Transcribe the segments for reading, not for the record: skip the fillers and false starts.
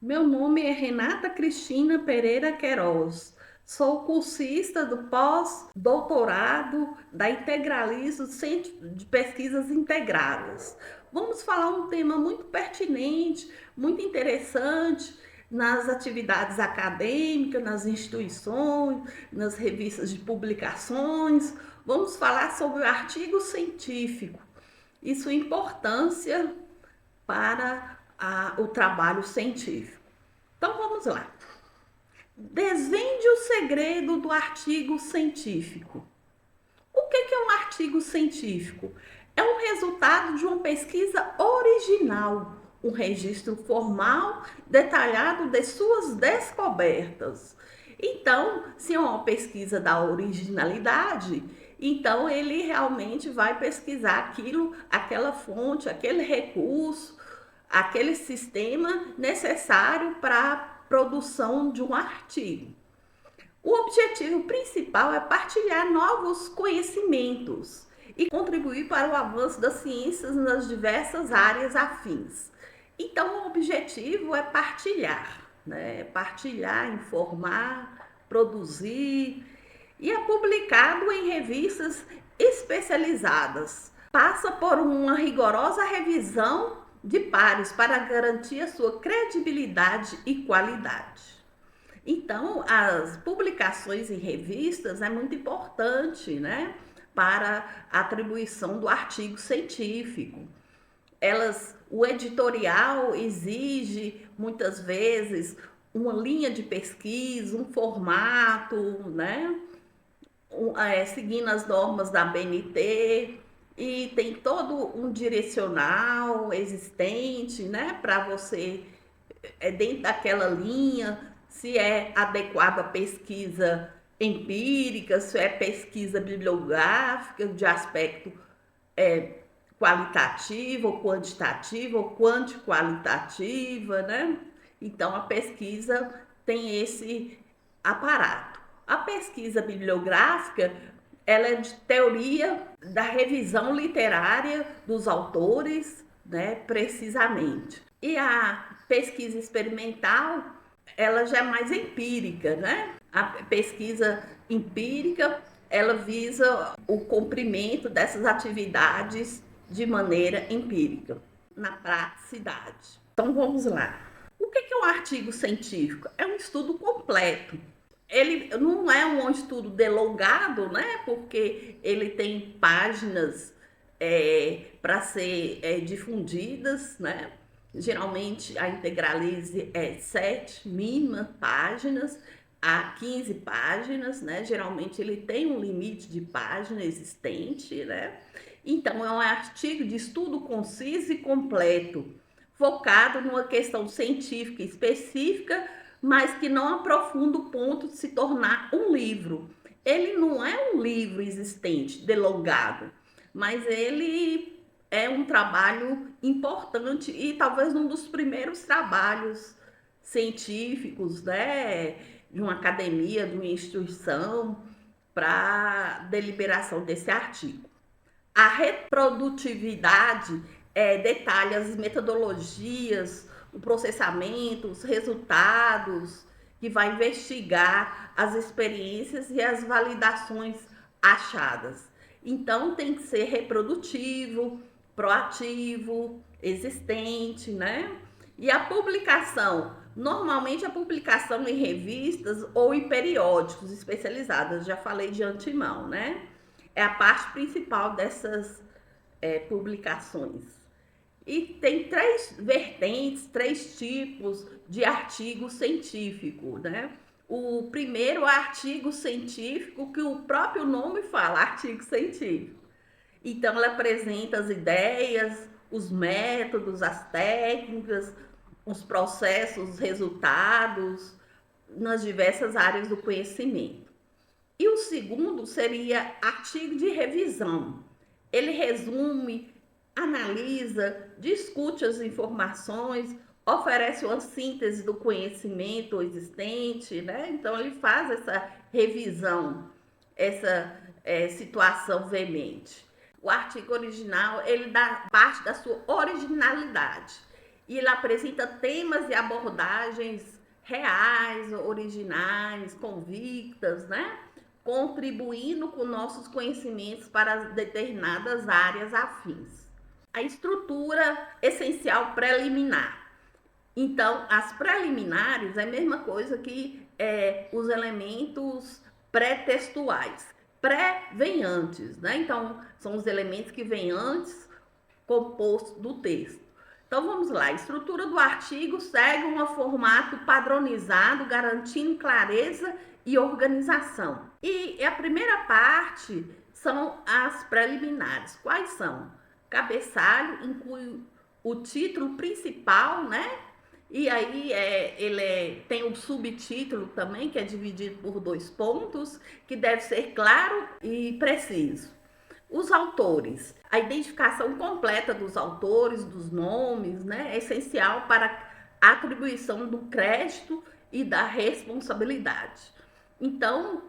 Meu nome é Renata Cristina Pereira Queiroz. Sou cursista do pós-doutorado da Integralizo Centro de Pesquisas Integradas. Vamos falar um tema muito pertinente, muito interessante nas atividades acadêmicas, nas instituições, nas revistas de publicações. Vamos falar sobre o artigo científico e sua importância para o trabalho científico. Então vamos lá. Desvende o segredo do artigo científico. O que é um artigo científico? É um resultado de uma pesquisa original, um registro formal detalhado de suas descobertas. Então, se é uma pesquisa da originalidade, então ele realmente vai pesquisar aquilo, aquela fonte, aquele recurso, aquele sistema necessário para a produção de um artigo. O objetivo principal é partilhar novos conhecimentos e contribuir para o avanço das ciências nas diversas áreas afins. Então, o objetivo é partilhar, né? Partilhar, informar, produzir, e é publicado em revistas especializadas. Passa por uma rigorosa revisão de pares para garantir a sua credibilidade e qualidade. Então, as publicações em revistas é muito importante, né, para a atribuição do artigo científico. O editorial exige muitas vezes uma linha de pesquisa, um formato, né, seguindo as normas da BNT, e tem todo um direcional existente, né, para você, dentro daquela linha, se é adequada a pesquisa empírica, se é pesquisa bibliográfica de aspecto qualitativo ou quantitativa ou quanti-qualitativa, né? Então a pesquisa tem esse aparato. A pesquisa bibliográfica, ela é de teoria da revisão literária dos autores, né, precisamente. E a pesquisa experimental, ela já é mais empírica, né? A pesquisa empírica, ela visa o cumprimento dessas atividades de maneira empírica, na praticidade. Então vamos lá. O que é um artigo científico? É um estudo completo. Ele não é um estudo delongado, né? Porque ele tem páginas para ser difundidas, né? Geralmente a Integralize é 7 mínimas páginas a 15 páginas, né? Geralmente ele tem um limite de página existente, né? Então é um artigo de estudo conciso e completo, focado numa questão científica específica, mas que não aprofunda o ponto de se tornar um livro. Ele não é um livro existente, delongado, mas ele é um trabalho importante e talvez um dos primeiros trabalhos científicos, né, de uma academia, de uma instituição, para deliberação desse artigo. A reprodutividade detalha as metodologias, o processamento, os resultados, que vai investigar as experiências e as validações achadas. Então tem que ser reprodutivo, proativo, existente, né? E a publicação, normalmente a publicação em revistas ou em periódicos especializados, já falei de antemão, né? É a parte principal dessas publicações. E tem 3 vertentes, 3 tipos de artigo científico, né? O primeiro é o artigo científico, que o próprio nome fala, artigo científico. Então, ela apresenta as ideias, os métodos, as técnicas, os processos, os resultados nas diversas áreas do conhecimento. E o segundo seria artigo de revisão. Ele resume, analisa, discute as informações, oferece uma síntese do conhecimento existente, né? Então ele faz essa revisão, essa situação veemente. O artigo original, ele dá parte da sua originalidade e ele apresenta temas e abordagens reais, originais, convictas, né? Contribuindo com nossos conhecimentos para determinadas áreas afins. A estrutura essencial preliminar. Então, as preliminares é a mesma coisa que os elementos pré-textuais. Pré vem antes, né? Então, são os elementos que vêm antes, composto do texto. Então vamos lá, a estrutura do artigo segue um formato padronizado, garantindo clareza e organização. E a primeira parte são as preliminares. Quais são? Cabeçalho inclui o título principal, né? E aí tem um subtítulo também, que é dividido por 2 pontos, que deve ser claro e preciso. Os autores, a identificação completa dos autores, dos nomes, né, é essencial para a atribuição do crédito e da responsabilidade. Então,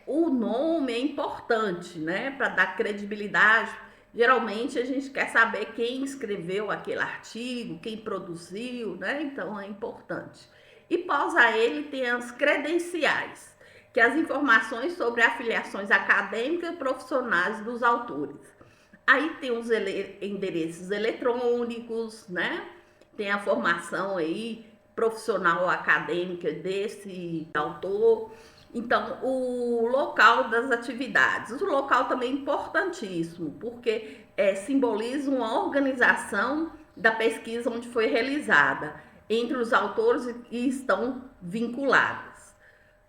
o nome é importante, né, para dar credibilidade. Geralmente a gente quer saber quem escreveu aquele artigo, quem produziu, né? Então é importante. E pós a ele tem as credenciais, que é as informações sobre afiliações acadêmicas e profissionais dos autores. Aí tem os endereços eletrônicos, né? Tem a formação aí profissional ou acadêmica desse autor. Então, o local das atividades. O local também é importantíssimo, porque simboliza uma organização da pesquisa onde foi realizada entre os autores e estão vinculadas.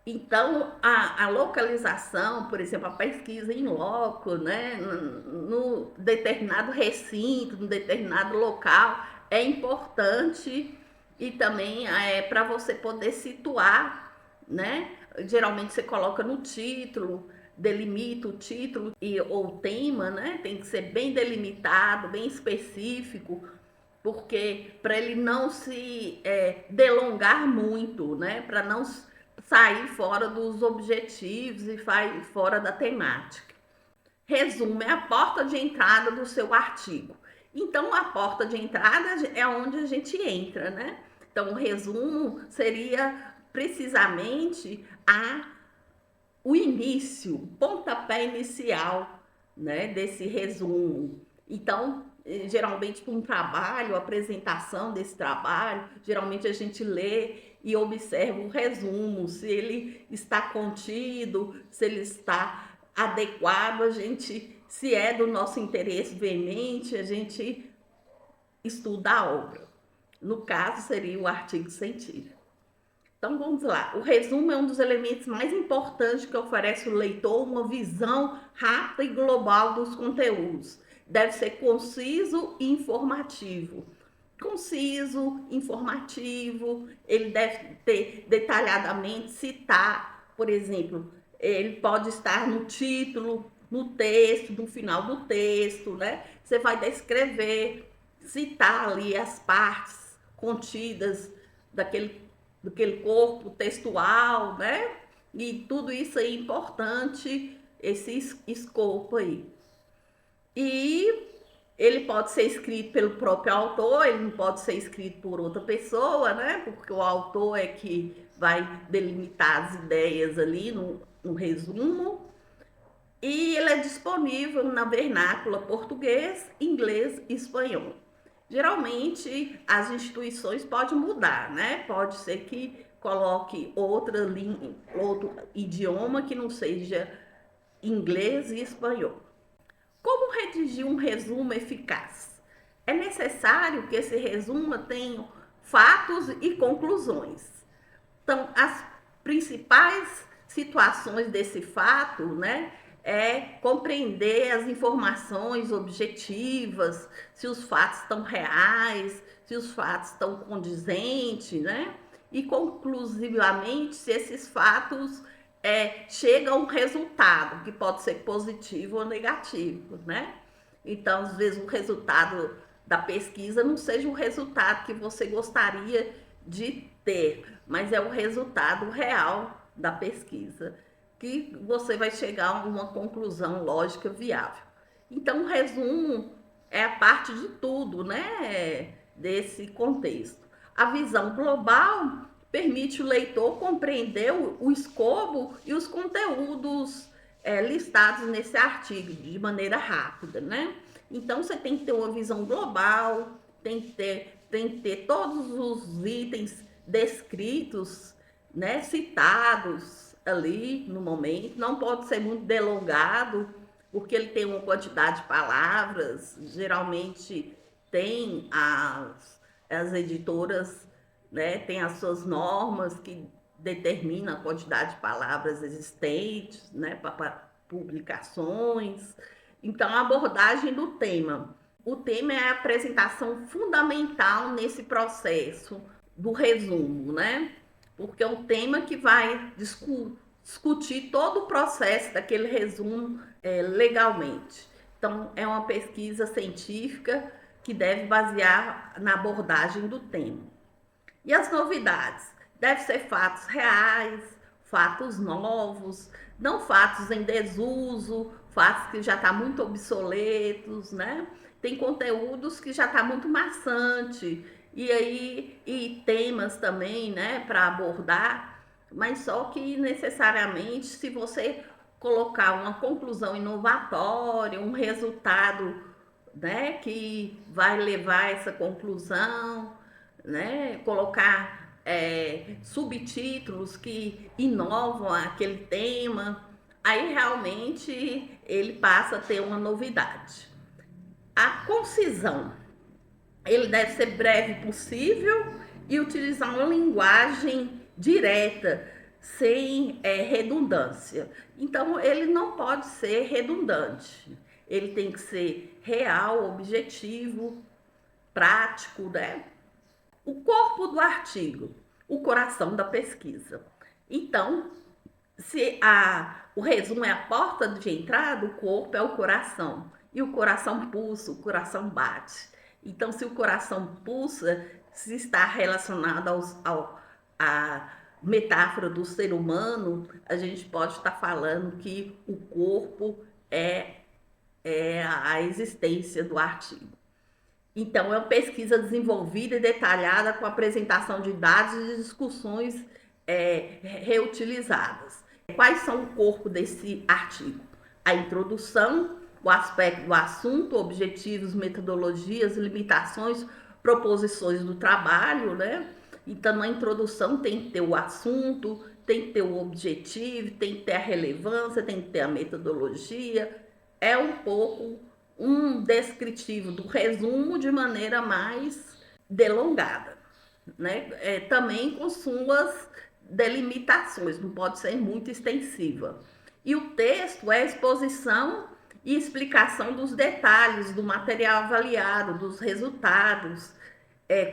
Então, a localização, por exemplo, a pesquisa em loco, né, no determinado recinto, no determinado local, é importante e também para você poder situar, né? Geralmente você coloca no título, delimita o título ou tema, né? Tem que ser bem delimitado, bem específico, porque para ele não se delongar muito, né? Para não sair fora dos objetivos e fora da temática. Resumo é a porta de entrada do seu artigo. Então, a porta de entrada é onde a gente entra, né? Então, o resumo seria precisamente o início, o pontapé inicial, né, desse resumo. Então, geralmente para um trabalho, a apresentação desse trabalho, geralmente a gente lê e observa o resumo, se ele está contido, se ele está adequado, se é do nosso interesse veemente, a gente estuda a obra. No caso, seria o artigo científico. Então vamos lá. O resumo é um dos elementos mais importantes que oferece ao leitor uma visão rápida e global dos conteúdos. Deve ser conciso e informativo. Conciso, informativo, ele deve ter detalhadamente citar, por exemplo, ele pode estar no título, no texto, no final do texto, né? Você vai descrever, citar ali as partes contidas daquele corpo textual, né? E tudo isso aí é importante, esse escopo aí. E ele pode ser escrito pelo próprio autor, ele não pode ser escrito por outra pessoa, né? Porque o autor é que vai delimitar as ideias ali no resumo. E ele é disponível na vernácula português, inglês e espanhol. Geralmente as instituições podem mudar, né? Pode ser que coloque outra língua, outro idioma que não seja inglês e espanhol. Como redigir um resumo eficaz? É necessário que esse resumo tenha fatos e conclusões. Então, as principais situações desse fato, né, é compreender as informações objetivas, se os fatos estão reais, se os fatos estão condizentes, né? E conclusivamente, se esses fatos chegam a um resultado, que pode ser positivo ou negativo, né? Então, às vezes, o resultado da pesquisa não seja o resultado que você gostaria de ter, mas é o resultado real da pesquisa, que você vai chegar a uma conclusão lógica viável. Então, o resumo é a parte de tudo, né? desse contexto. A visão global permite o leitor compreender o escopo e os conteúdos listados nesse artigo de maneira rápida, né? Então, você tem que ter uma visão global, tem que ter todos os itens descritos, né, citados ali no momento, não pode ser muito delongado, porque ele tem uma quantidade de palavras, geralmente tem as editoras, né, tem as suas normas que determinam a quantidade de palavras existentes, né, para publicações. Então, a abordagem do tema. O tema é a apresentação fundamental nesse processo do resumo, né? Porque é um tema que vai discutir todo o processo daquele resumo legalmente. Então, é uma pesquisa científica que deve basear na abordagem do tema. E as novidades? Devem ser fatos reais, fatos novos, não fatos em desuso, fatos que já estão muito obsoletos, né? Tem conteúdos que já está muito maçante, e temas também, né, para abordar, mas só que necessariamente se você colocar uma conclusão inovatória, um resultado, né, que vai levar a essa conclusão, né, colocar subtítulos que inovam aquele tema, aí realmente ele passa a ter uma novidade. A concisão, ele deve ser breve possível e utilizar uma linguagem direta, sem redundância. Então, ele não pode ser redundante, ele tem que ser real, objetivo, prático, né? O corpo do artigo, o coração da pesquisa. Então, se o resumo é a porta de entrada, o corpo é o coração. E o coração pulsa, o coração bate. Então, se o coração pulsa, se está relacionado à metáfora do ser humano, a gente pode estar falando que o corpo é a existência do artigo. Então, é uma pesquisa desenvolvida e detalhada com apresentação de dados e discussões reutilizadas. Quais são o corpo desse artigo? A introdução, o aspecto do assunto, objetivos, metodologias, limitações, proposições do trabalho, né? Então, na introdução tem que ter o assunto, tem que ter o objetivo, tem que ter a relevância, tem que ter a metodologia. É um pouco um descritivo do resumo de maneira mais delongada, né? Também com suas delimitações, não pode ser muito extensiva. E o texto é a exposição e explicação dos detalhes do material avaliado, dos resultados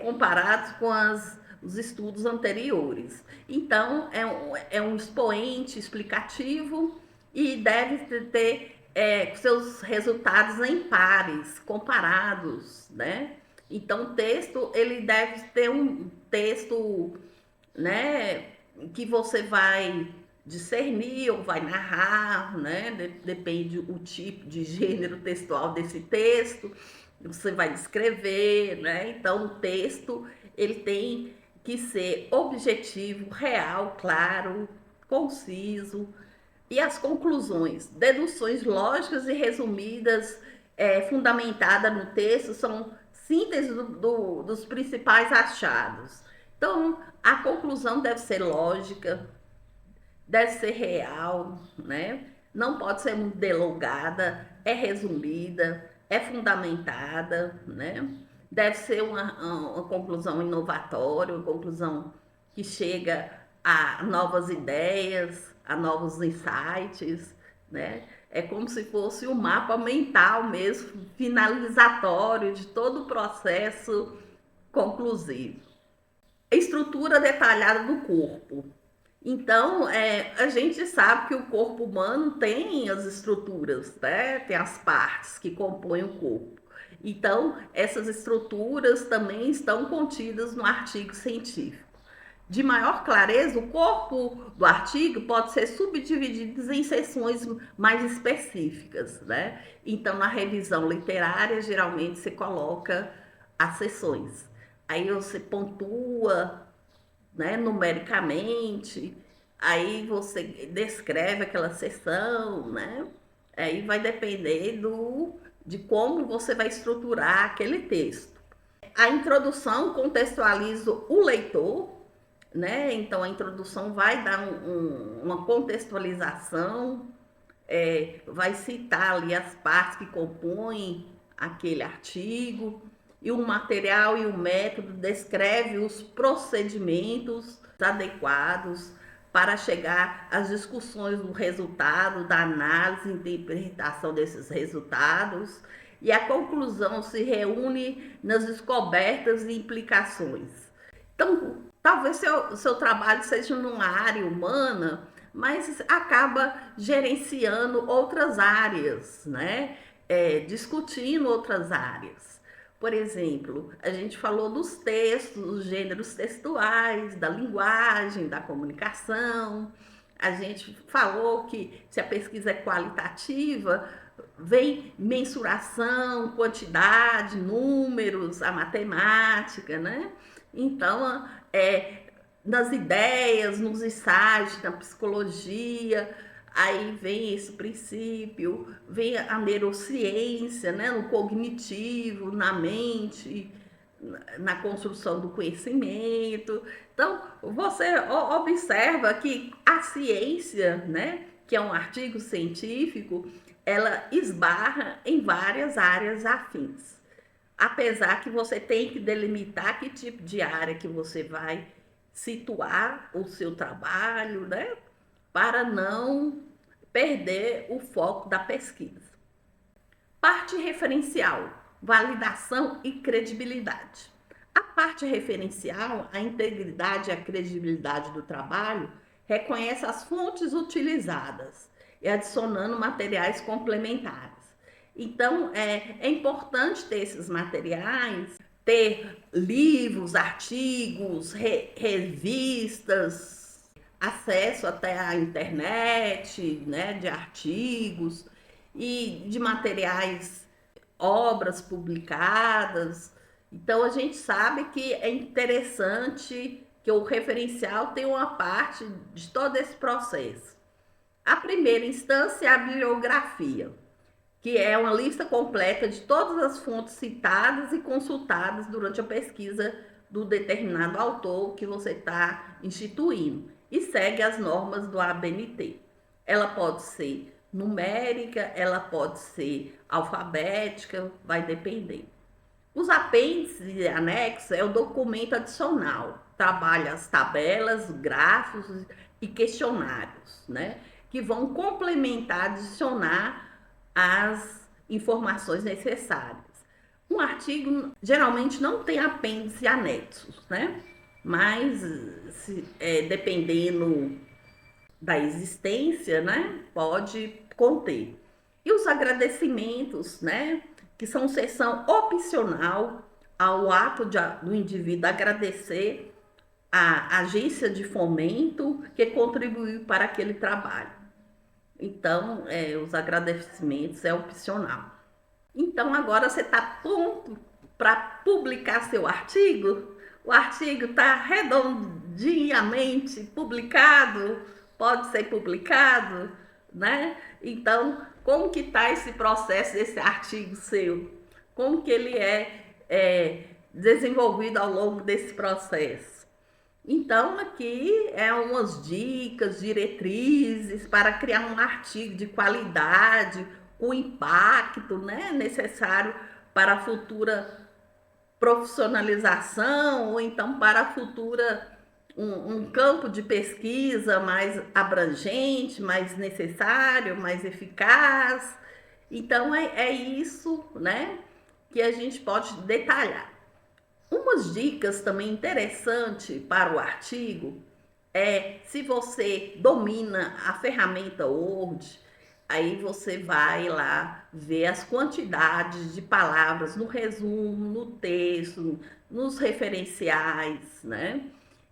comparados com os estudos anteriores. Então, é um expoente explicativo e deve ter seus resultados em pares, comparados, né? Então, o texto, ele deve ter um texto, né, que você vai discernir ou vai narrar, né? Depende o tipo de gênero textual desse texto, você vai descrever, né? Então, o texto, ele tem que ser objetivo, real, claro, conciso. E as conclusões, deduções lógicas e resumidas, fundamentadas no texto, são síntese dos principais achados. Então, a conclusão deve ser lógica, deve ser real, né? Não pode ser muito delongada, é resumida, é fundamentada, né? Deve ser uma conclusão inovatória, uma conclusão que chega a novas ideias, a novos insights, né? É como se fosse um mapa mental mesmo, finalizatório de todo o processo conclusivo. Estrutura detalhada do corpo. Então, a gente sabe que o corpo humano tem as estruturas, né? Tem as partes que compõem o corpo. Então, essas estruturas também estão contidas no artigo científico. De maior clareza, o corpo do artigo pode ser subdividido em seções mais específicas, né? Então, na revisão literária, geralmente se coloca as seções. aí você pontua, né, numericamente, aí você descreve aquela sessão, né? Aí vai depender de como você vai estruturar aquele texto. A introdução contextualiza o leitor, né? Então a introdução vai dar uma contextualização, vai citar ali as partes que compõem aquele artigo, e o material e o método descreve os procedimentos adequados para chegar às discussões do resultado, da análise e interpretação desses resultados, e a conclusão se reúne nas descobertas e implicações. Então, talvez seu trabalho seja numa área humana, mas acaba gerenciando outras áreas, né? Discutindo outras áreas. Por exemplo, a gente falou dos textos, dos gêneros textuais, da linguagem, da comunicação. A gente falou que se a pesquisa é qualitativa, vem mensuração, quantidade, números, a matemática, né? Então, nas ideias, nos ensaios, na psicologia, aí vem esse princípio, vem a neurociência, né, no cognitivo, na mente, na construção do conhecimento. Então, você observa que a ciência, né, que é um artigo científico, ela esbarra em várias áreas afins. Apesar que você tem que delimitar que tipo de área que você vai situar o seu trabalho, né? Para não perder o foco da pesquisa. Parte referencial, validação e credibilidade. A parte referencial, a integridade e a credibilidade do trabalho, reconhece as fontes utilizadas e adicionando materiais complementares. Então, é importante ter esses materiais, ter livros, artigos, revistas, acesso até à internet, né, de artigos e de materiais, obras publicadas. Então a gente sabe que é interessante que o referencial tem uma parte de todo esse processo. A primeira instância é a bibliografia, que é uma lista completa de todas as fontes citadas e consultadas durante a pesquisa do determinado autor que você está instituindo, e segue as normas do ABNT. Ela pode ser numérica, ela pode ser alfabética, vai depender. Os apêndices e anexos é o documento adicional, trabalha as tabelas, gráficos e questionários, né? Que vão complementar, adicionar as informações necessárias. Um artigo geralmente não tem apêndice e anexos, né? Mas dependendo da existência, né, pode conter. E os agradecimentos, né, que são sessão opcional ao ato do indivíduo agradecer a agência de fomento que contribuiu para aquele trabalho. Então, os agradecimentos é opcional. Então, agora você está pronto para publicar seu artigo? O artigo está redondinhamente publicado, pode ser publicado, né? Então, como que está esse processo desse artigo seu? Como que ele é desenvolvido ao longo desse processo? Então, aqui é umas dicas, diretrizes para criar um artigo de qualidade, com impacto, né, necessário para a futura profissionalização, ou então para a futura um campo de pesquisa mais abrangente, mais necessário, mais eficaz. Então, é isso, né, que a gente pode detalhar. Umas dicas também interessantes para o artigo é, se você domina a ferramenta Word, aí você vai lá ver as quantidades de palavras no resumo, no texto, nos referenciais, né?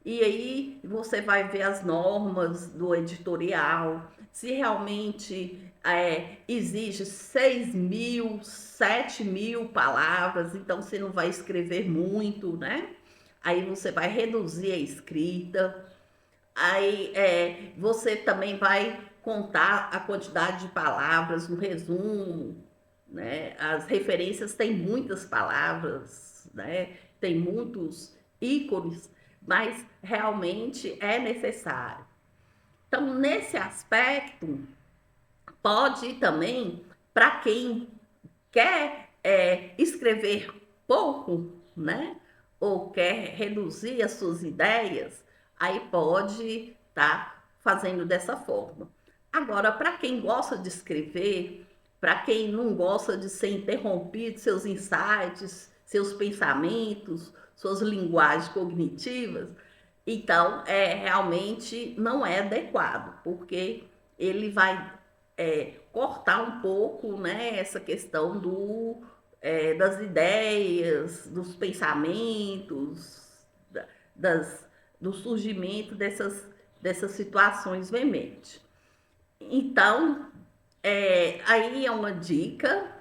E aí você vai ver as normas do editorial, se realmente exige 6.000, 7.000 palavras, então você não vai escrever muito, né? aí você vai reduzir a escrita, aí você também vai contar a quantidade de palavras no resumo, né? As referências têm muitas palavras, né? Tem muitos ícones, mas realmente é necessário. Então, nesse aspecto, pode ir também para quem quer escrever pouco, né? Ou quer reduzir as suas ideias, aí pode estar fazendo dessa forma. Agora, para quem gosta de escrever, para quem não gosta de ser interrompido, seus insights, seus pensamentos, suas linguagens cognitivas, então realmente não é adequado, porque ele vai cortar um pouco, né, essa questão das ideias, dos pensamentos, das, do surgimento dessas situações veementes. Então, aí é uma dica,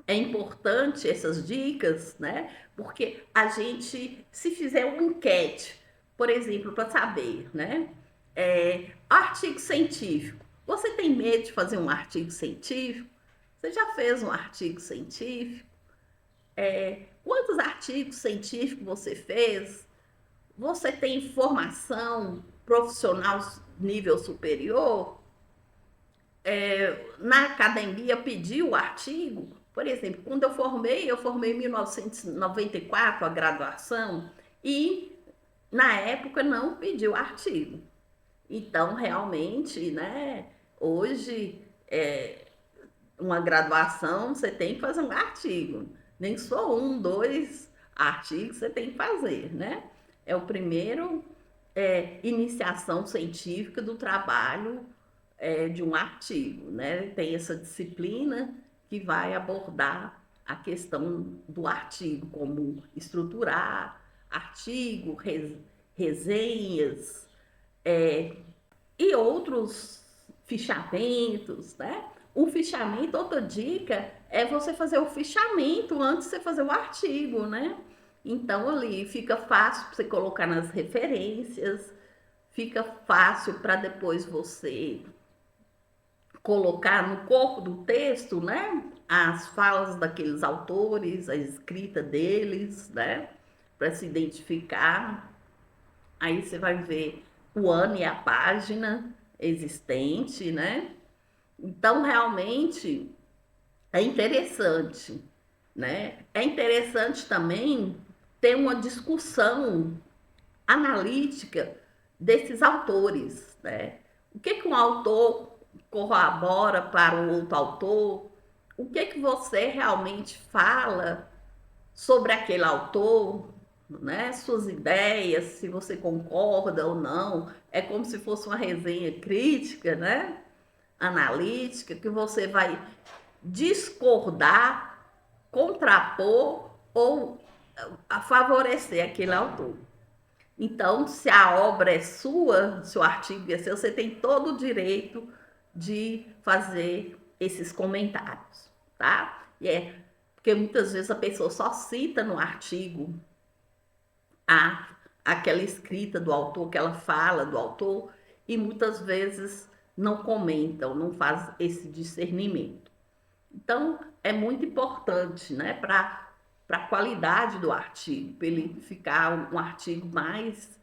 é importante essas dicas, né? Porque a gente, se fizer uma enquete, por exemplo, para saber, né? Artigo científico. Você tem medo de fazer um artigo científico? Você já fez um artigo científico? Quantos artigos científicos você fez? Você tem formação profissional nível superior? Na academia pediu o artigo? Por exemplo, quando eu formei em 1994 a graduação e na época não pediu artigo. Então, realmente, né, hoje, uma graduação, você tem que fazer um artigo. Nem só um, dois artigos você tem que fazer, né? É o primeiro iniciação científica do trabalho de um artigo, né? Tem essa disciplina que vai abordar a questão do artigo, como estruturar artigo, resenhas, e outros fichamentos, né? O fichamento, outra dica, é você fazer o fichamento antes de você fazer o artigo, né? Então ali fica fácil para você colocar nas referências, fica fácil para depois você colocar no corpo do texto, né? As falas daqueles autores, a escrita deles, né? Para se identificar. Aí você vai ver o ano e a página existente, né? Então, realmente é interessante, né? É interessante também ter uma discussão analítica desses autores, né? O que que um autor corrobora para o outro autor? O que que você realmente fala sobre aquele autor, né? Suas ideias, se você concorda ou não. É como se fosse uma resenha crítica, né? Analítica, que você vai discordar, contrapor ou a favorecer aquele autor. Então, se a obra é sua, se o artigo é seu, você tem todo o direito de fazer esses comentários, tá? Porque muitas vezes a pessoa só cita no artigo a, aquela escrita do autor, aquela fala do autor, e muitas vezes não comentam, não faz esse discernimento. Então, é muito importante, né, para a qualidade do artigo, para ele ficar um artigo mais,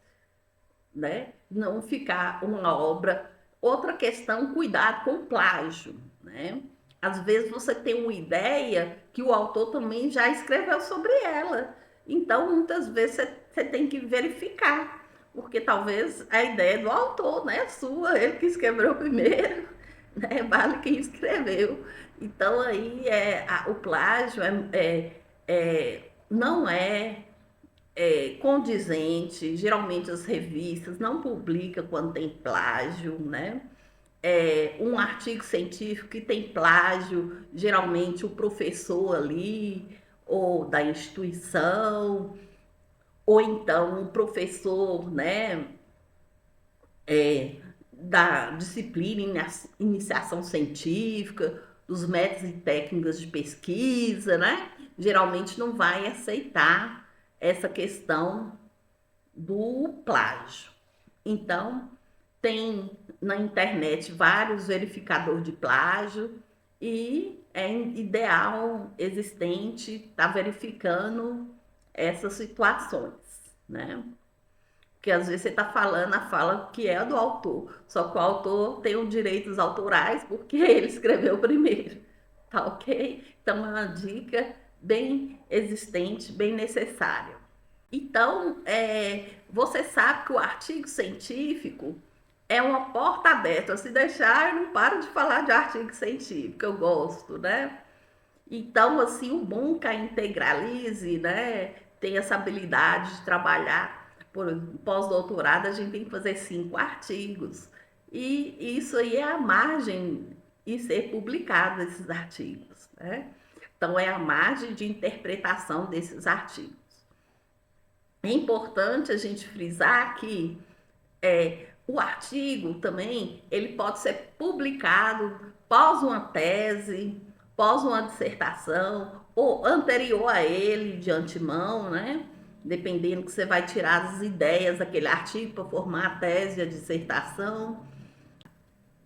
né, não ficar uma obra. Outra questão, cuidado com o plágio, né? Às vezes você tem uma ideia que o autor também já escreveu sobre ela. Então, muitas vezes você tem que verificar, porque talvez a ideia é do autor, né? Sua, ele que escreveu primeiro, né? Vale quem escreveu. Então, aí o plágio não condizente. Geralmente as revistas não publicam quando tem plágio, né? Um artigo científico que tem plágio, geralmente o professor ali, ou da instituição, ou então o professor, né, da disciplina iniciação científica, dos métodos e técnicas de pesquisa, né? Geralmente não vai aceitar essa questão do plágio. Então, tem na internet vários verificadores de plágio e é ideal existente estar verificando essas situações, né? Porque às vezes você está falando a fala que é do autor, só que o autor tem os direitos autorais porque ele escreveu primeiro, tá ok? Então é uma dica bem existente, bem necessária. Então, você sabe que o artigo científico é uma porta aberta. Se deixar, eu não paro de falar de artigo científico, eu gosto, né? Então, assim, o bom que a Integralize, né, tem essa habilidade de trabalhar. Por pós-doutorado, a gente tem que fazer 5 artigos. E isso aí é a margem e ser publicado esses artigos, né? Então, é a margem de interpretação desses artigos. É importante a gente frisar que o artigo também ele pode ser publicado pós uma tese, pós uma dissertação ou anterior a ele de antemão, né? Dependendo que você vai tirar as ideias daquele artigo para formar a tese, a dissertação.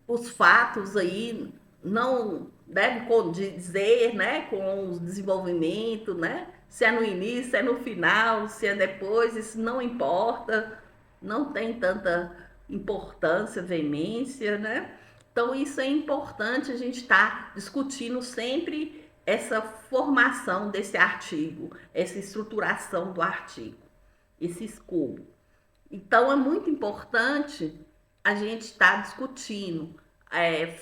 Os fatos aí não devem condizer, né, com o desenvolvimento, né? Se é no início, se é no final, se é depois, isso não importa, não tem tanta importância, veemência, né? Então isso é importante a gente estar discutindo sempre essa formação desse artigo, essa estruturação do artigo, esse escopo. Então é muito importante a gente estar discutindo.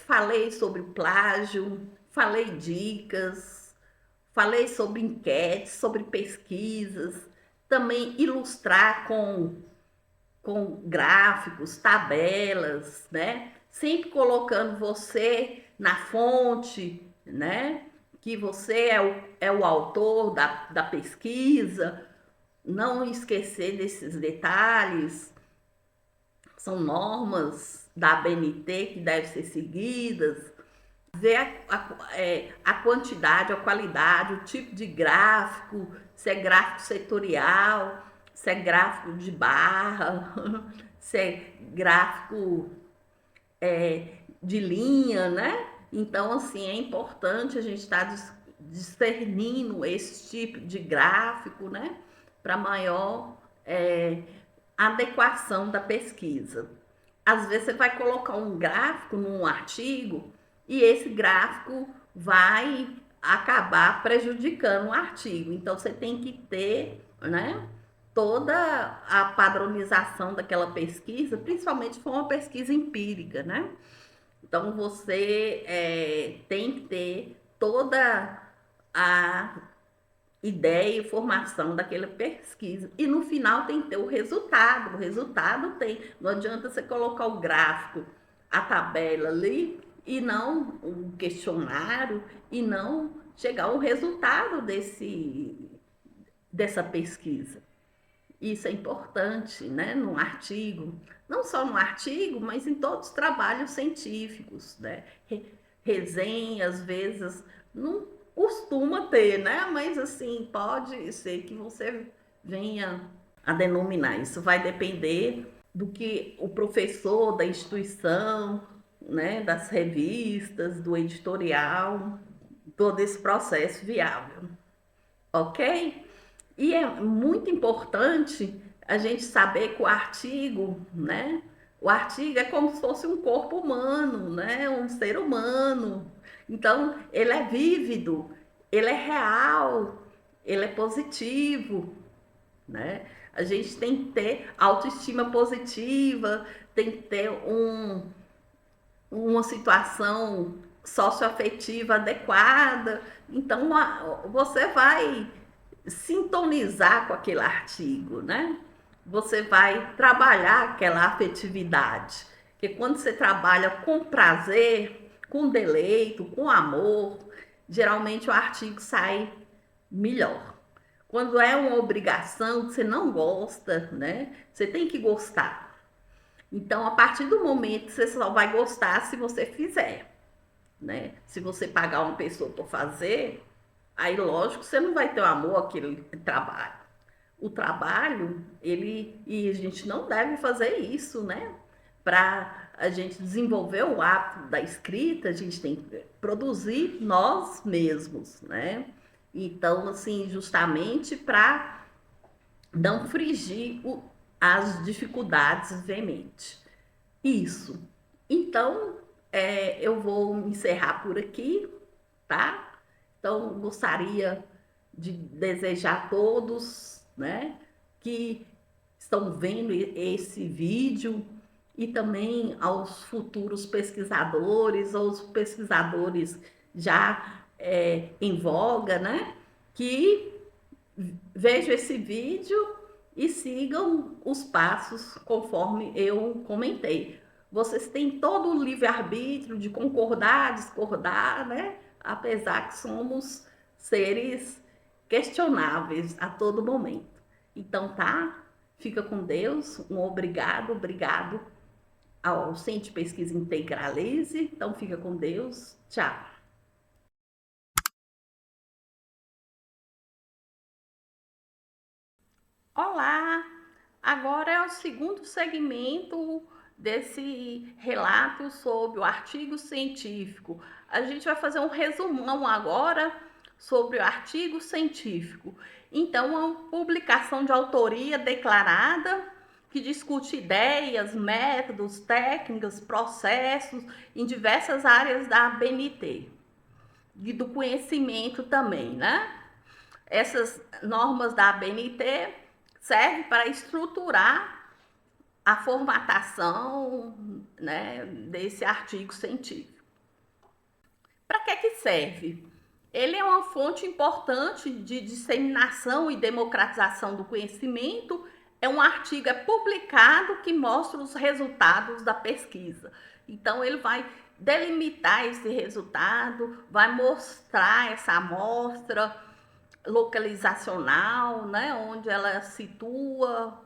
Falei sobre plágio, falei dicas, falei sobre enquetes, sobre pesquisas, também ilustrar com gráficos, tabelas, né? Sempre colocando você na fonte, né? Que você é o autor da pesquisa, não esquecer desses detalhes. São normas da ABNT que devem ser seguidas, ver a quantidade, a qualidade, o tipo de gráfico, se é gráfico setorial, se é gráfico de barra, se é gráfico de linha, né? Então, assim, é importante a gente estar discernindo esse tipo de gráfico, né? Para maior adequação da pesquisa. Às vezes você vai colocar um gráfico num artigo e esse gráfico vai acabar prejudicando o artigo. Então você tem que ter, né, toda a padronização daquela pesquisa, principalmente se for uma pesquisa empírica, né? Então você tem que ter toda a ideia e formação daquela pesquisa. E no final tem que ter o resultado. O resultado tem. Não adianta você colocar o gráfico, a tabela ali, e não o questionário, e não chegar ao resultado dessa pesquisa. Isso é importante, né? No artigo, não só no artigo, mas em todos os trabalhos científicos, né? Resenha, às vezes, não costuma ter, né? Mas assim, pode ser que você venha a denominar. Isso vai depender do que o professor da instituição, né? Das revistas, do editorial, todo esse processo viável, ok? E é muito importante a gente saber que o artigo, né? O artigo é como se fosse um corpo humano, né? Um ser humano. Então, ele é vívido, ele é real, ele é positivo, né? A gente tem que ter autoestima positiva, tem que ter uma situação socioafetiva adequada. Então, você vai sintonizar com aquele artigo, né? Você vai trabalhar aquela afetividade. Porque quando você trabalha com prazer, com deleito, com amor, geralmente o artigo sai melhor. Quando é uma obrigação que você não gosta, né? Você tem que gostar. Então, a partir do momento, você só vai gostar se você fizer, né? Se você pagar uma pessoa para fazer, aí lógico você não vai ter o amor àquele trabalho. o trabalho, e a gente não deve fazer isso, né? Para a gente desenvolver o hábito da escrita, a gente tem que produzir nós mesmos, né? Então, assim, justamente para não frigir as dificuldades veemente. Isso. Então, eu vou encerrar por aqui, tá? Então, gostaria de desejar a todos, né, que estão vendo esse vídeo e também aos futuros pesquisadores, aos pesquisadores já em voga, né, que vejam esse vídeo e sigam os passos conforme eu comentei. Vocês têm todo o livre-arbítrio de concordar, discordar, né? Apesar que somos seres questionáveis a todo momento. Então, tá? Fica com Deus. Um obrigado ao Centro de Pesquisa Integralize. Então, fica com Deus. Tchau. Olá! Agora é o segundo segmento desse relato sobre o artigo científico. A gente vai fazer um resumão agora sobre o artigo científico. Então, é uma publicação de autoria declarada que discute ideias, métodos, técnicas, processos em diversas áreas da ABNT e do conhecimento também, né? Essas normas da ABNT servem para estruturar a formatação, né, desse artigo científico. Para que serve? Ele é uma fonte importante de disseminação e democratização do conhecimento. É um artigo publicado que mostra os resultados da pesquisa. Então, ele vai delimitar esse resultado, vai mostrar essa amostra localizacional, né, onde ela situa,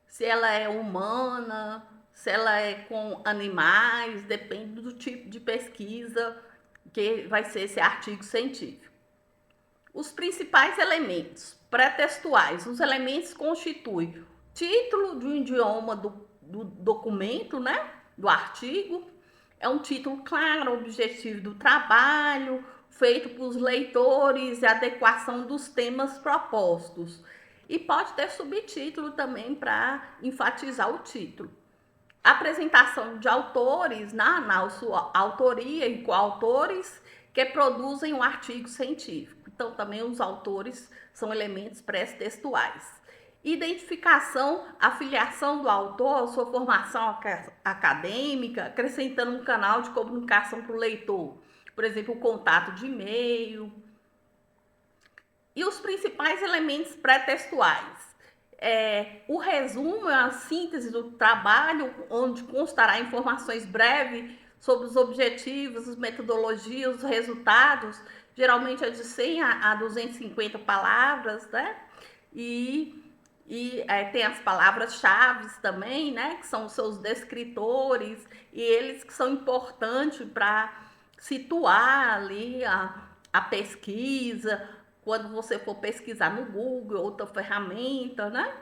se ela é humana, se ela é com animais, depende do tipo de pesquisa que vai ser esse artigo científico. Os principais elementos pré-textuais, os elementos constituem título de um idioma do documento, né, do artigo, é um título claro, objetivo do trabalho, feito pelos leitores e adequação dos temas propostos. E pode ter subtítulo também para enfatizar o título. Apresentação de autores na sua autoria e coautores que produzem um artigo científico. Então, também os autores são elementos pré-textuais. Identificação, afiliação do autor, sua formação acadêmica, acrescentando um canal de comunicação para o leitor. Por exemplo, o contato de e-mail. E os principais elementos pré-textuais. O resumo é a síntese do trabalho, onde constará informações breves sobre os objetivos, as metodologias, os resultados. Geralmente é de 100 a 250 palavras, né? E tem as palavras-chave também, né? Que são os seus descritores, e eles que são importantes para situar ali a pesquisa, quando você for pesquisar no Google, outra ferramenta, né?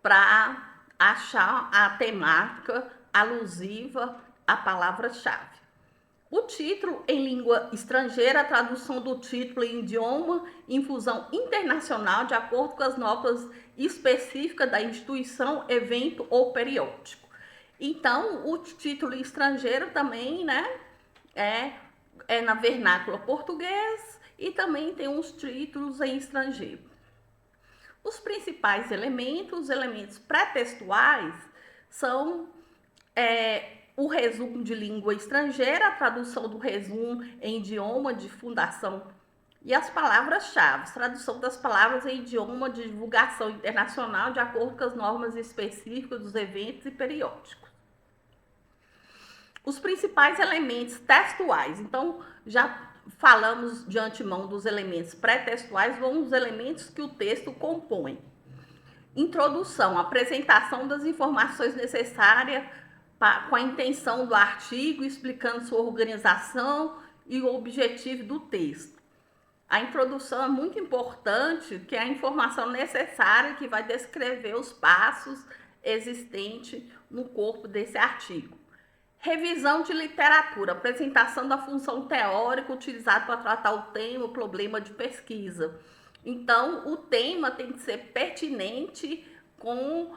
Para achar a temática alusiva à palavra-chave. O título em língua estrangeira, a tradução do título em idioma, infusão internacional, de acordo com as notas específicas da instituição, evento ou periódico. Então, o título estrangeiro também, né, é na vernácula português, e também tem uns títulos em estrangeiro. Os principais elementos, os elementos pré-textuais, são o resumo de língua estrangeira, a tradução do resumo em idioma de fundação e as palavras-chave, tradução das palavras em idioma de divulgação internacional de acordo com as normas específicas dos eventos e periódicos. Os principais elementos textuais, então já falamos de antemão dos elementos pré-textuais, vão os elementos que o texto compõe. Introdução, apresentação das informações necessárias com a intenção do artigo, explicando sua organização e o objetivo do texto. A introdução é muito importante, que é a informação necessária que vai descrever os passos existentes no corpo desse artigo. Revisão de literatura, apresentação da função teórica utilizada para tratar o tema, o problema de pesquisa. Então, o tema tem que ser pertinente com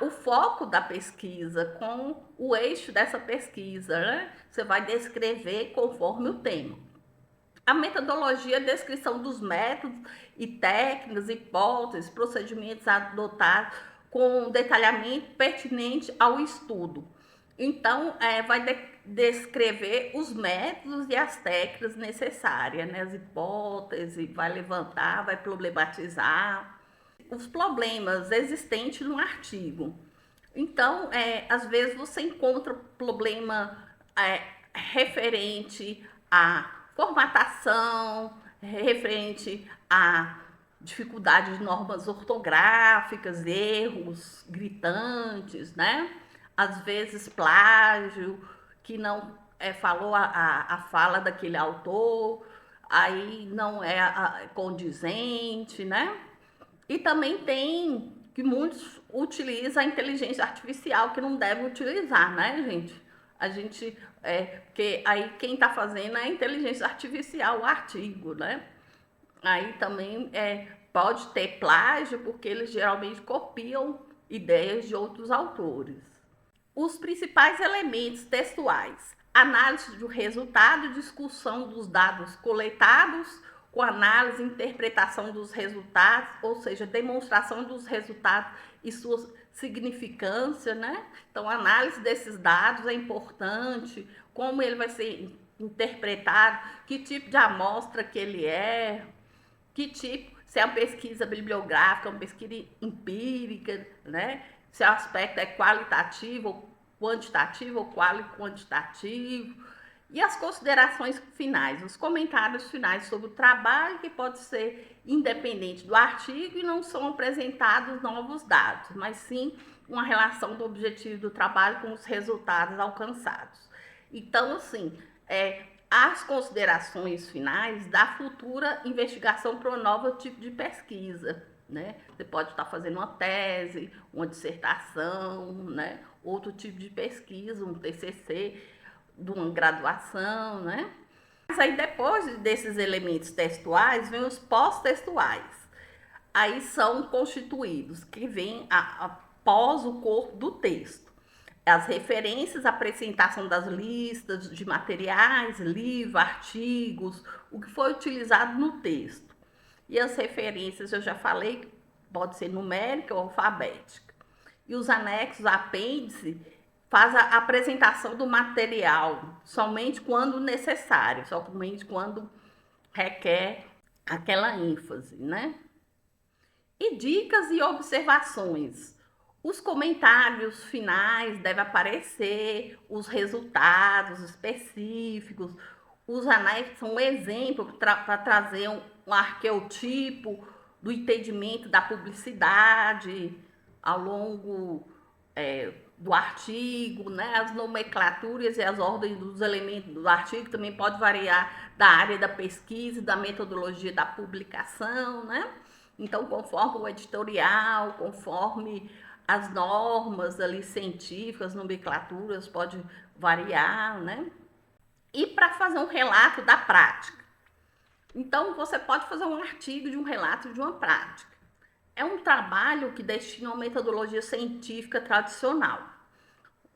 o foco da pesquisa, com o eixo dessa pesquisa, né? Você vai descrever conforme o tema. A metodologia é a descrição dos métodos e técnicas, hipóteses, procedimentos adotados com detalhamento pertinente ao estudo. Então, vai descrever os métodos e as técnicas necessárias, né? As hipóteses, vai levantar, vai problematizar os problemas existentes no artigo. Então, às vezes você encontra problema referente à formatação, referente à dificuldade de normas ortográficas, erros gritantes, né? Às vezes plágio, que não falou a fala daquele autor, aí não é condizente, né? E também tem que muitos utilizam a inteligência artificial, que não deve utilizar, né, gente? A gente, porque aí quem está fazendo é a inteligência artificial, o artigo, né? Aí também pode ter plágio, porque eles geralmente copiam ideias de outros autores. Os principais elementos textuais: análise do resultado, discussão dos dados coletados, com análise e interpretação dos resultados, ou seja, demonstração dos resultados e sua significância, né? Então, a análise desses dados é importante, como ele vai ser interpretado, que tipo de amostra que ele é, que tipo, se é uma pesquisa bibliográfica, uma pesquisa empírica, né? Se o aspecto é qualitativo, quantitativo ou quantitativo. E as considerações finais, os comentários finais sobre o trabalho, que pode ser independente do artigo e não são apresentados novos dados, mas sim uma relação do objetivo do trabalho com os resultados alcançados. Então, assim, as considerações finais da futura investigação para um novo tipo de pesquisa, né? Você pode estar fazendo uma tese, uma dissertação, né? Outro tipo de pesquisa, um TCC, de uma graduação, né? Mas aí depois desses elementos textuais, vem os pós-textuais. Aí são constituídos, que vem após o corpo do texto. As referências, a apresentação das listas de materiais, livros, artigos, o que foi utilizado no texto. E as referências, eu já falei, pode ser numérica ou alfabética. E os anexos, apêndice, faz a apresentação do material somente quando necessário, somente quando requer aquela ênfase, né? E dicas e observações. Os comentários finais devem aparecer, os resultados específicos, os anexos são um exemplo para trazer um arqueotipo do entendimento da publicidade ao longo do artigo, né? As nomenclaturas e as ordens dos elementos do artigo também pode variar da área da pesquisa e da metodologia da publicação, né? Então, conforme o editorial, conforme as normas ali científicas, nomenclaturas, pode variar, né? E para fazer um relato da prática. Então, você pode fazer um artigo de um relato de uma prática. É um trabalho que destina uma metodologia científica tradicional,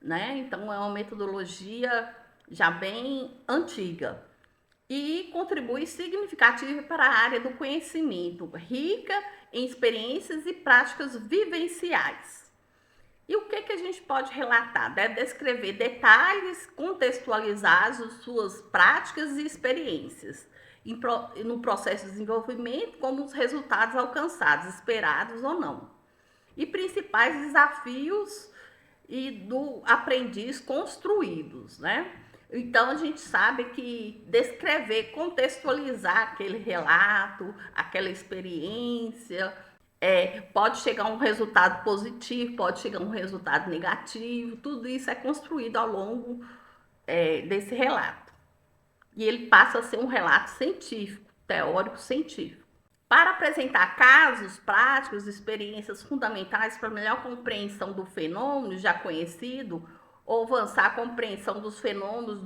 né? Então, é uma metodologia já bem antiga e contribui significativo para a área do conhecimento, rica em experiências e práticas vivenciais. E o que a gente pode relatar? Deve descrever detalhes contextualizados, suas práticas e experiências no processo de desenvolvimento, como os resultados alcançados, esperados ou não. E principais desafios e do aprendiz construídos, né? Então, a gente sabe que descrever, contextualizar aquele relato, aquela experiência, pode chegar a um resultado positivo, pode chegar a um resultado negativo, tudo isso é construído ao longo desse relato. E ele passa a ser um relato científico, teórico-científico. Para apresentar casos práticos, experiências fundamentais para melhor compreensão do fenômeno já conhecido, ou avançar a compreensão dos fenômenos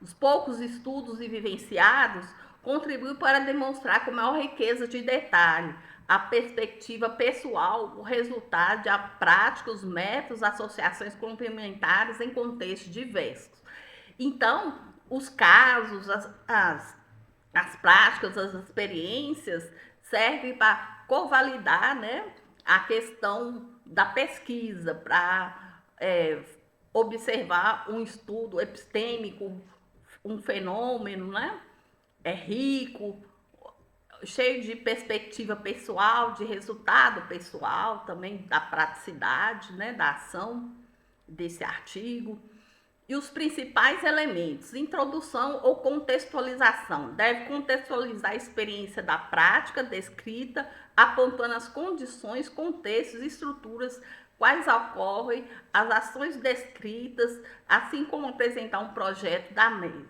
dos poucos estudos e vivenciados, contribui para demonstrar com maior riqueza de detalhe a perspectiva pessoal, o resultado de práticos, métodos, associações complementares em contextos diversos. Então, os casos, as práticas, as experiências servem para convalidar, né, a questão da pesquisa, para observar um estudo epistêmico, um fenômeno, né, rico, cheio de perspectiva pessoal, de resultado pessoal, também da praticidade, né, da ação desse artigo. E os principais elementos: introdução ou contextualização. Deve contextualizar a experiência da prática descrita, apontando as condições, contextos e estruturas quais ocorrem as ações descritas, assim como apresentar um projeto da mesa,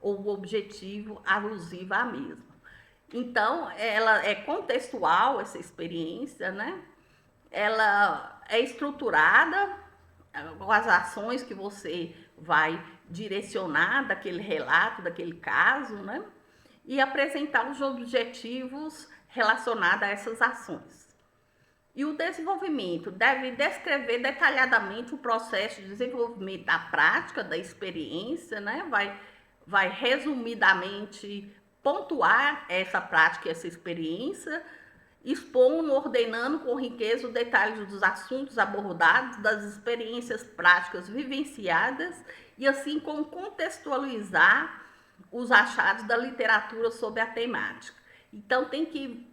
ou o objetivo alusivo à mesma. Então, ela é contextual, essa experiência, né? Ela é estruturada com as ações que você vai direcionar daquele relato, daquele caso, né? E apresentar os objetivos relacionados a essas ações. E o desenvolvimento deve descrever detalhadamente o processo de desenvolvimento da prática, da experiência, né? Vai resumidamente pontuar essa prática e essa experiência, expondo, ordenando com riqueza o detalhe dos assuntos abordados, das experiências práticas vivenciadas e assim como contextualizar os achados da literatura sobre a temática. Então tem que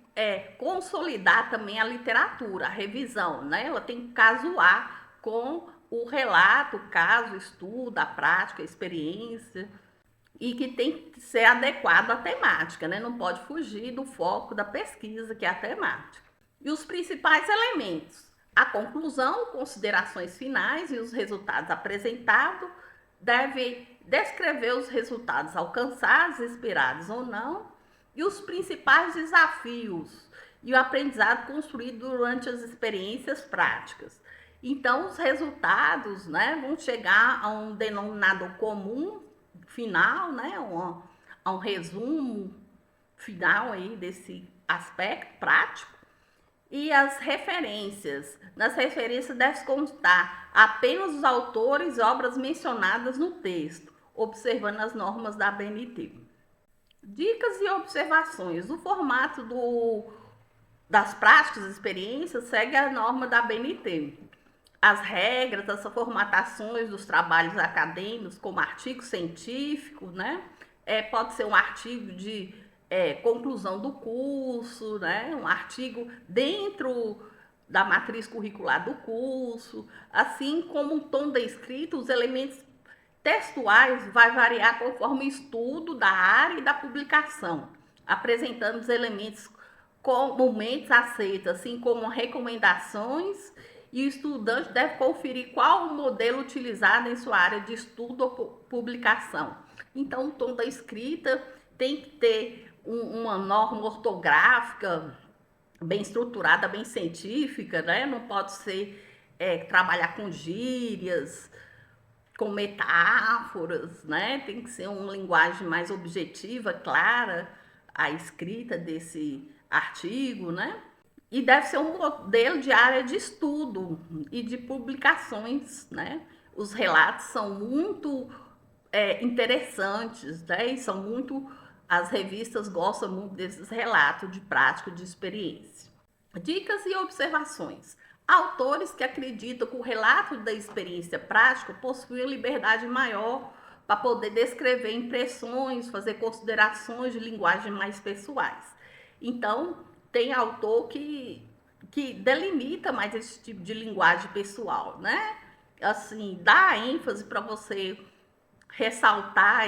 consolidar também a literatura, a revisão, né? Ela tem que casuar com o relato, o caso, o estudo, a prática, a experiência, e que tem que ser adequado à temática, né? Não pode fugir do foco da pesquisa, que é a temática. E os principais elementos: a conclusão, considerações finais e os resultados apresentados, deve descrever os resultados alcançados, esperados ou não, e os principais desafios e o aprendizado construído durante as experiências práticas. Então, os resultados, né, vão chegar a um denominador comum final, né, a um resumo final aí desse aspecto prático. E as referências. Nas referências deve constar apenas os autores e obras mencionadas no texto, observando as normas da ABNT. Dicas e observações. O formato das práticas e experiências segue a norma da ABNT. As regras, as formatações dos trabalhos acadêmicos, como artigo científico, né? Pode ser um artigo de conclusão do curso, né? Um artigo dentro da matriz curricular do curso, assim como o tom descrito, os elementos textuais vai variar conforme o estudo da área e da publicação, apresentando os elementos comumente aceitos, assim como recomendações, e o estudante deve conferir qual o modelo utilizado em sua área de estudo ou publicação. Então, o tom da escrita tem que ter uma norma ortográfica bem estruturada, bem científica, né? Não pode ser trabalhar com gírias, com metáforas, né? Tem que ser uma linguagem mais objetiva, clara, a escrita desse artigo, né? E deve ser um modelo de área de estudo e de publicações, né? Os relatos são muito interessantes, né? E são muito, as revistas gostam muito desses relatos de prática, de experiência. Dicas e observações. Autores que acreditam que o relato da experiência prática possui uma liberdade maior para poder descrever impressões, fazer considerações de linguagem mais pessoais. Então, tem autor que delimita mais esse tipo de linguagem pessoal, né? Assim, dá ênfase para você ressaltar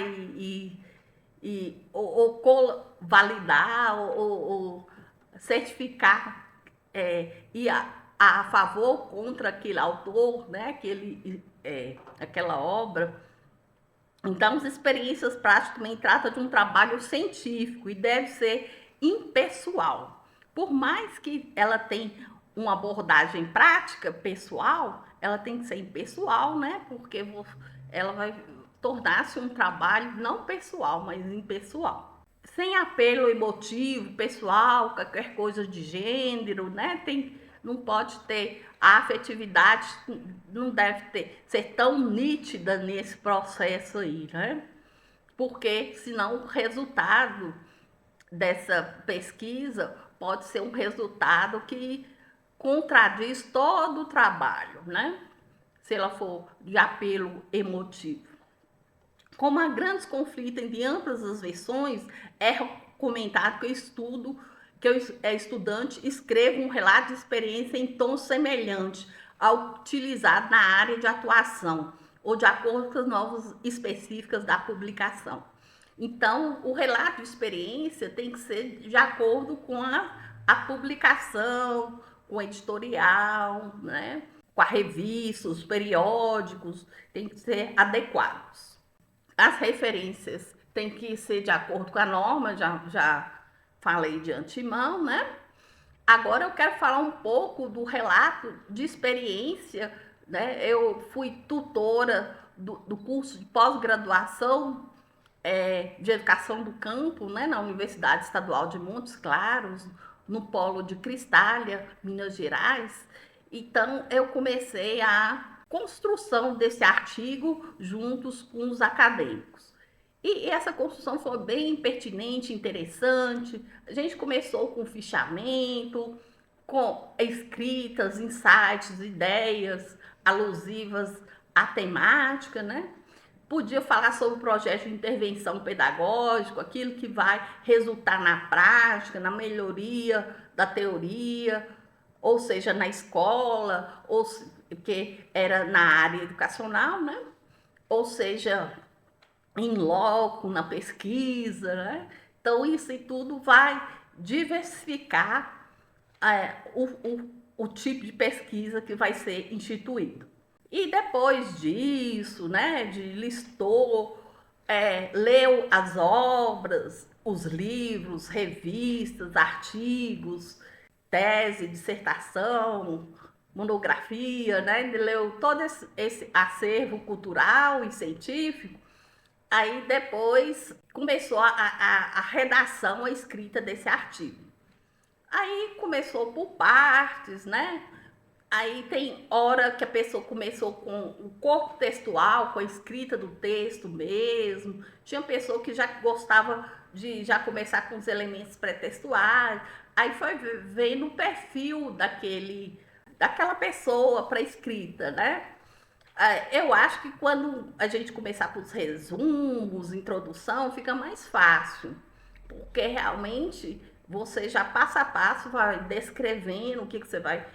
ou validar ou certificar e a favor ou contra aquele autor, né? Aquela obra. Então, as experiências práticas também tratam de um trabalho científico e deve ser impessoal. Por mais que ela tenha uma abordagem prática, pessoal, ela tem que ser impessoal, né? Porque ela vai tornar-se um trabalho não pessoal, mas impessoal. Sem apelo emotivo, pessoal, qualquer coisa de gênero, né? Não pode ter a afetividade, não deve ser tão nítida nesse processo aí, né? Porque senão o resultado dessa pesquisa pode ser um resultado que contradiz todo o trabalho, né? Se ela for de apelo emotivo. Como há grandes conflitos entre ambas as versões, é comentado que eu estudante escreva um relato de experiência em tom semelhante ao utilizado na área de atuação ou de acordo com as normas específicas da publicação. Então, o relato de experiência tem que ser de acordo com a publicação, com o editorial, né? Com a revista, os periódicos, tem que ser adequados. As referências têm que ser de acordo com a norma, já falei de antemão, né? Agora eu quero falar um pouco do relato de experiência, né? Eu fui tutora do curso de pós-graduação de educação do campo, né? Na Universidade Estadual de Montes Claros, no polo de Cristália, Minas Gerais. Então eu comecei a construção desse artigo juntos com os acadêmicos. E essa construção foi bem pertinente, interessante. A gente começou com fichamento, com escritas, insights, ideias alusivas à temática, né? Podia falar sobre o projeto de intervenção pedagógico, aquilo que vai resultar na prática, na melhoria da teoria, ou seja, na escola, ou que era na área educacional, né? Ou seja, em loco, na pesquisa, né? Então, isso e tudo vai diversificar o tipo de pesquisa que vai ser instituído. E depois disso, né, listou, leu as obras, os livros, revistas, artigos, tese, dissertação, monografia, né, leu todo esse acervo cultural e científico. Aí depois começou a redação, a escrita desse artigo. Aí começou por partes, né? Aí tem hora que a pessoa começou com o corpo textual, com a escrita do texto mesmo. Tinha pessoa que já gostava de já começar com os elementos pré-textuais. Aí foi vendo o perfil daquela pessoa para escrita, né? Eu acho que quando a gente começar com os resumos, introdução, fica mais fácil, porque realmente você já passo a passo vai descrevendo o que você vai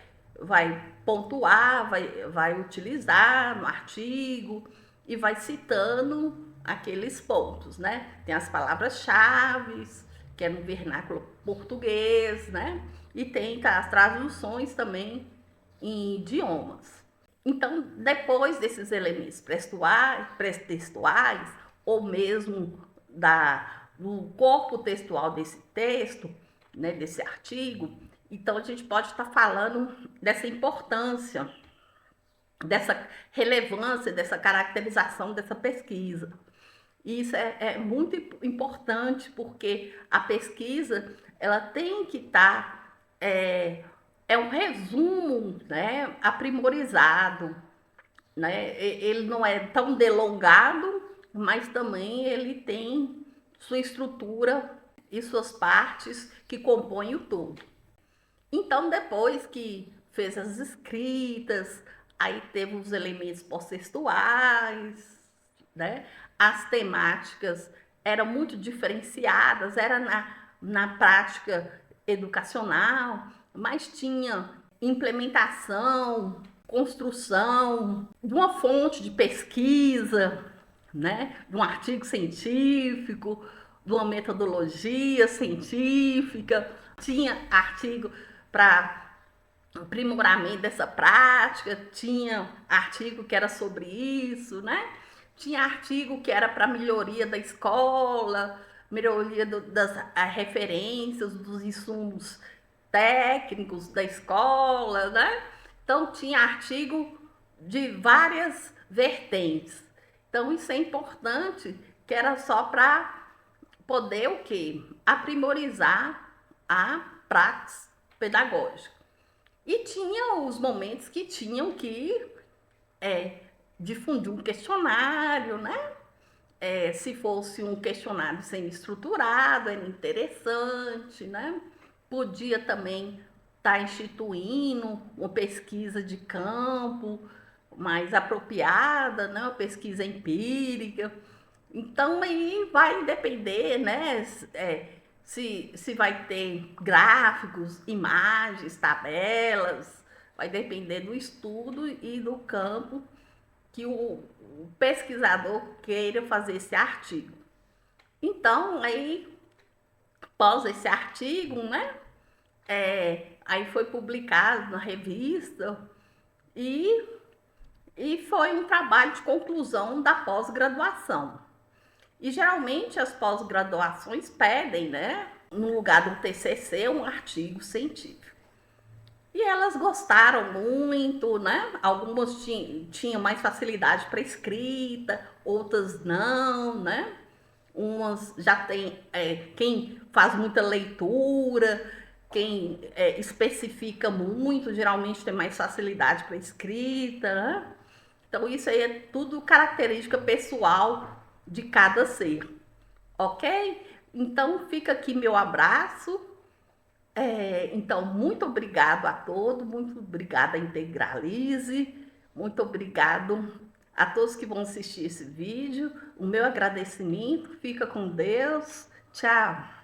pontuar, vai utilizar no artigo e vai citando aqueles pontos, né? Tem as palavras-chave, que é no vernáculo português, né? E tem as traduções também em idiomas. Então, depois desses elementos pré-textuais, ou mesmo do corpo textual desse texto, né, desse artigo, então a gente pode estar falando dessa importância, dessa relevância, dessa caracterização dessa pesquisa. E isso é muito importante porque a pesquisa ela tem que estar um resumo, né, aprimorizado, né? Ele não é tão delongado, mas também ele tem sua estrutura e suas partes que compõem o todo. Então, depois que fez as escritas, aí teve os elementos pós-textuais, né? As temáticas eram muito diferenciadas, era na prática educacional, mas tinha implementação, construção de uma fonte de pesquisa, né? De um artigo científico, de uma metodologia científica, tinha artigo para aprimoramento dessa prática, tinha artigo que era sobre isso, né? Tinha artigo que era para melhoria da escola, melhoria das referências, dos insumos técnicos da escola, né? Então tinha artigo de várias vertentes. Então isso é importante, que era só para poder o quê? Aprimorizar a prática pedagógica. E tinha os momentos que tinham que difundir um questionário, né? Se fosse um questionário semi-estruturado, era interessante, né? Podia também estar instituindo uma pesquisa de campo mais apropriada, né? Uma pesquisa empírica. Então aí vai depender, né? Se vai ter gráficos, imagens, tabelas, vai depender do estudo e do campo que o pesquisador queira fazer esse artigo. Então, aí, após esse artigo, né, aí foi publicado na revista e, e foi um trabalho de conclusão da pós-graduação. E geralmente as pós-graduações pedem, né, no lugar do TCC, um artigo científico. E elas gostaram muito, né? Algumas tinham mais facilidade para escrita, outras não, né? Umas já tem quem faz muita leitura, quem especifica muito, geralmente tem mais facilidade para escrita, né? Então isso aí é tudo característica pessoal de cada ser, ok? Então fica aqui meu abraço. Então, muito obrigado a todos, muito obrigada a Integralize, muito obrigado a todos que vão assistir esse vídeo. O meu agradecimento, fica com Deus, tchau!